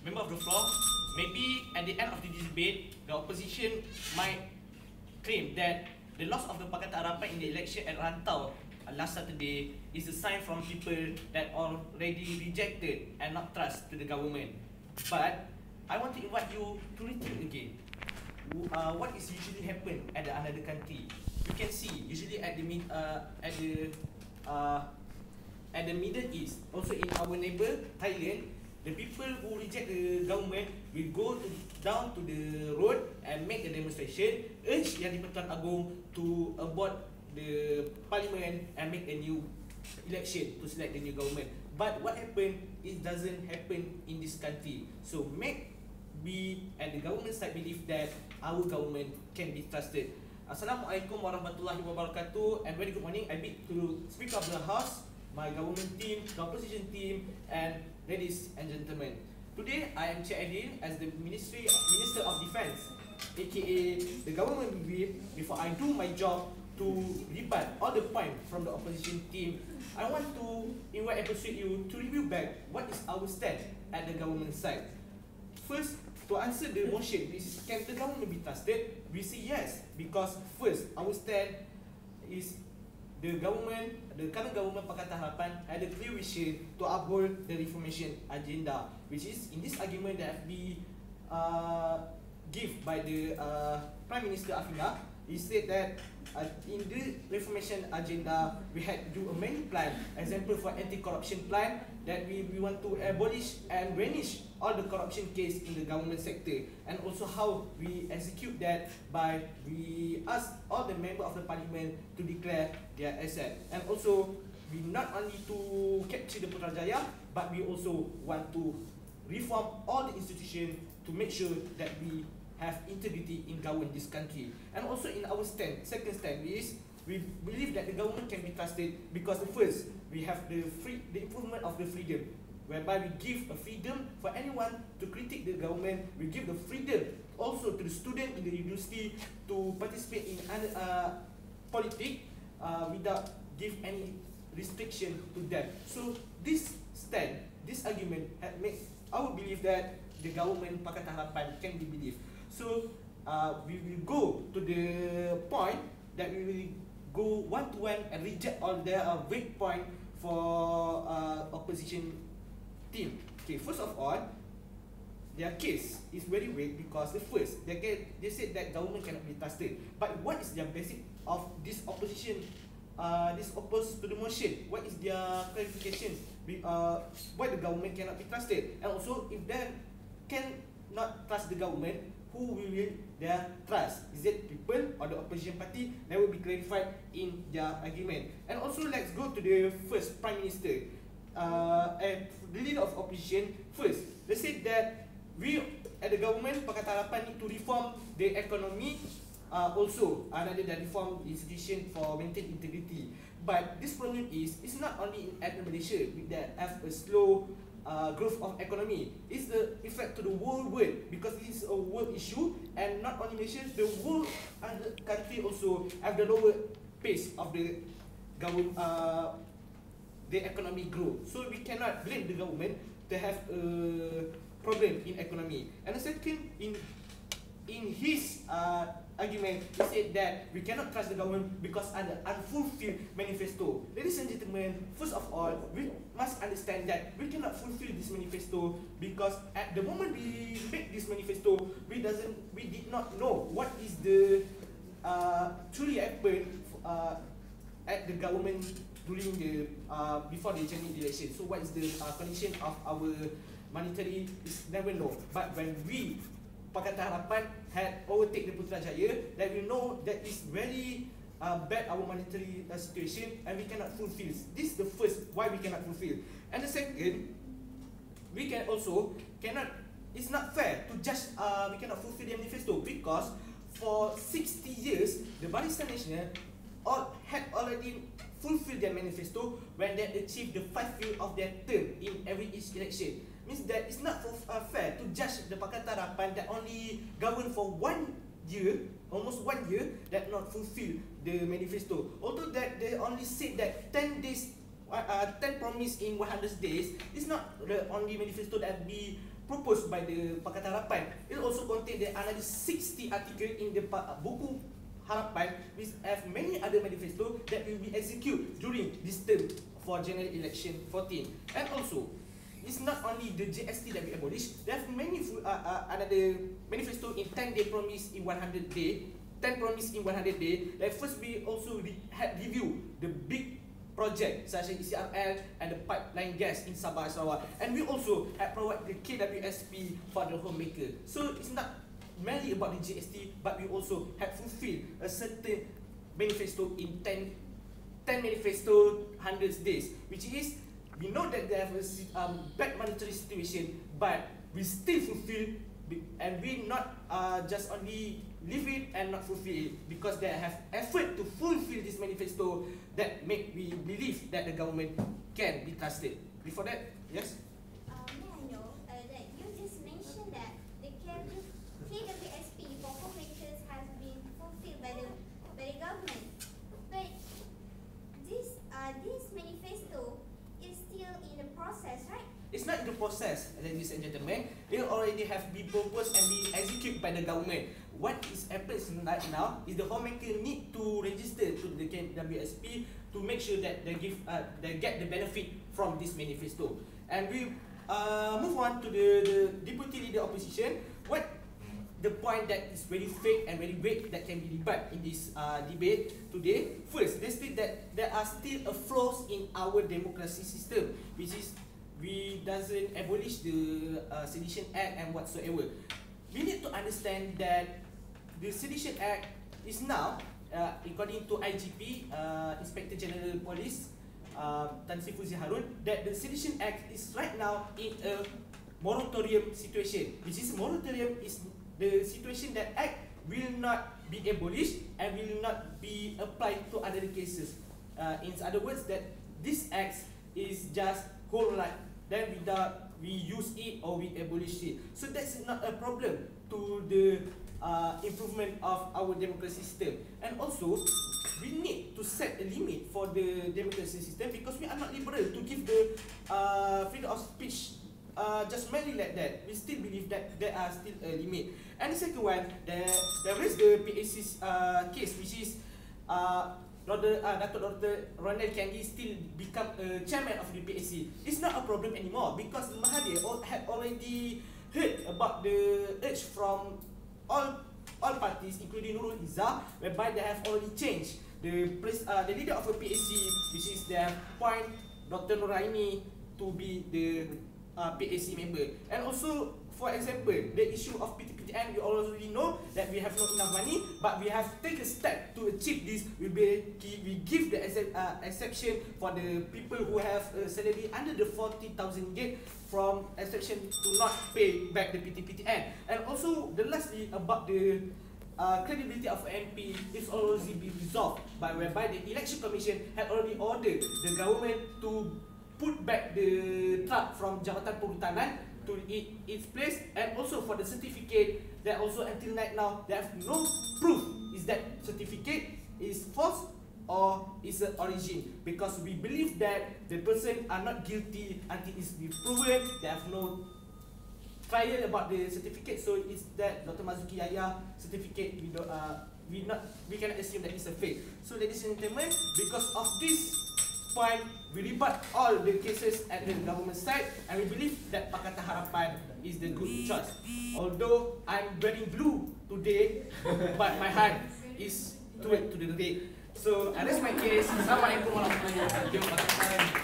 member of the floor, maybe at the end of the debate, the opposition might claim that the loss of the Pakatan Harapan in the election at Rantau last Saturday is a sign from people that already rejected and not trust to the government. But I want to invite you to rethink again. What is usually happen at another country? You can see usually at the Middle East, also in our neighbor Thailand, the people who reject the government will go down to the road and make a demonstration, urge Yang di-Pertuan Agong to abort the parliament and make a new election to select the new government. But what happened? It doesn't happen in this country. So we and the government side believe that our government can be trusted. Assalamualaikum warahmatullahi wabarakatuh, and very good morning. I bid to Speaker of the House, my government team, the opposition team, and ladies and gentlemen. Today I am Chair Adil as the Minister of Defence, aka the government will, before I do my job to rebut all the points from the opposition team, I want to invite and persuade you to review back what is our stand at the government side. First, to answer the motion, is can the government be trusted? We say yes, because first, our stand is the current government Pakatan Harapan had a clear vision to uphold the reformation agenda, which is in this argument that we give by the Prime Minister Afina. He said that in the reformation agenda, we had to do a many plan. Example for anti-corruption plan, that we want to abolish and vanish all the corruption case in the government sector, and also how we execute that by we ask all the member of the parliament to declare their asset, and also we not only to capture the Putrajaya, but we also want to reform all the institutions to make sure that we have integrity in govern this country. And also in our second stand is we believe that the government can be trusted because the first, we have the improvement of the freedom, whereby we give a freedom for anyone to critique the government. We give the freedom also to the student in the university to participate in politics without give any restriction to them. So this argument makes our belief that the government Pakatan Harapan can be believed. So we will go to the point that we will go one-to-one and reject all their vague point for opposition team. Okay, first of all, their case is very vague because the first, they said that government cannot be trusted. But what is their basic of this opposition, this opposed to the motion? What is their clarification? Why the government cannot be trusted? And also, if they cannot trust the government, who will their trust? Is it people or the opposition party? That will be clarified in their argument. And also, let's go to the first Prime Minister and the leader of opposition. First, they said that we at the government Pakatan Harapan need to reform the economy, also another than reform the institution for maintain integrity. But this problem is, it's not only in Malaysia that have a slow growth of economy. It's the effect to the whole world, because it is a world issue, and not only Malaysia, the whole other country also have the lower pace of the government, the economy growth. So we cannot blame the government to have a problem in economy. And the second, in his argument, he said that we cannot trust the government because under unfulfilled manifesto. Ladies and gentlemen, first of all, we must understand that we cannot fulfill this manifesto because at the moment we make this manifesto, we did not know what is the truly happened at the government during the before the general election. So what is the condition of our monetary is never know. But when we Pakatan Harapan had overtake the Putrajaya, that we know that is very bad our monetary situation, and we cannot fulfill. This is the first why we cannot fulfill. And the second, we can also cannot. It's not fair to just we cannot fulfill the manifesto because for 60 years the Barisan Nasional had already fulfilled their manifesto when they achieved the 5 years of their term in every each election. Means that it's not fair to judge the Pakatan Harapan that only govern for 1 year, almost 1 year, that not fulfill the manifesto. Although that they only said that 10 days, 10 promise in 100 days, it's not the only manifesto that be proposed by the Pakatan Harapan, it also contains another 60 article in the buku Harapan, which have many other manifesto that will be executed during this term for general election 14. And also, it's not only the GST that we abolish. There are many another manifesto in 10-day promise in 100 day, 10 promise in 100 day. Like first, we also had review the big project such as ECRL and the pipeline gas in Sabah Sarawak, and we also had provide the KWSP for the homemaker. So it's not merely about the GST, but we also have fulfilled a certain manifesto in 10 manifesto 100 days, which is we know that they have a bad monetary situation, but we still fulfill, and we not just only leave it and not fulfill it, because they have effort to fulfill this manifesto that make we believe that the government can be trusted. Before that, yes? May I know that you just mentioned that the KWSP for homemakers has been fulfilled by the government, but this manifesto is still in the process, right? It's not in the process, ladies and gentlemen. They already have been proposed and be executed by the government. What is happens right now is the homemaker need to register to the KWSP to make sure that they get the benefit from this manifesto. And we move on to the deputy leader opposition. What the point that is very fake and very vague that can be debated in this debate today? First, they state that there are still flaws in our democracy system, which is we doesn't abolish the Sedition Act and whatsoever. We need to understand that the Sedition Act is now, according to IGP, Inspector General Police, Tan Sri Fuzi Harun, that the Sedition Act is right now in a moratorium situation, which is moratorium is the situation that Act will not be abolished and will not be applied to other cases. In other words, that this Act is just whole like then without we use it or we abolish it. So that's not a problem to the improvement of our democracy system. And also, we need to set a limit for the democracy system, because we are not liberal to give the freedom of speech just merely like that. We still believe that there are still a limit. And the second one, there is the PAC's case, which is Dr. Ronald Candy still become a chairman of the PAC. It's not a problem anymore, because Mahathir had already heard about the urge from all parties, including Nurul Izzah, whereby they have already changed the leader of a PAC, which is their point Dr. Nuraini to be the PAC member. And also, for example, the issue of PTPTN, we already know that we have not enough money, but we have taken a step to achieve this. We give the exception for the people who have a salary under the 40,000 ringgit from exception to not pay back the PTPTN. And also, the lastly about the credibility of MP is already been resolved, by whereby the Election Commission had already ordered the government to put back the truck from Jabatan Perhutanan to its place, and also for the certificate, that also until right now they have no proof is that certificate is false or is an origin, because we believe that the person are not guilty until it's been proven. They have no trial about the certificate, so it's that Dr. Mazuki Yahya certificate. We cannot assume that it's a fake. So ladies and gentlemen, because of this point, we rebut all the cases at the government side, and we believe that Pakatan Harapan is the good choice. Although I'm wearing blue today, but my heart is to the red. So I rest my case. Assalamualaikum warahmatullahi wabarakatuh.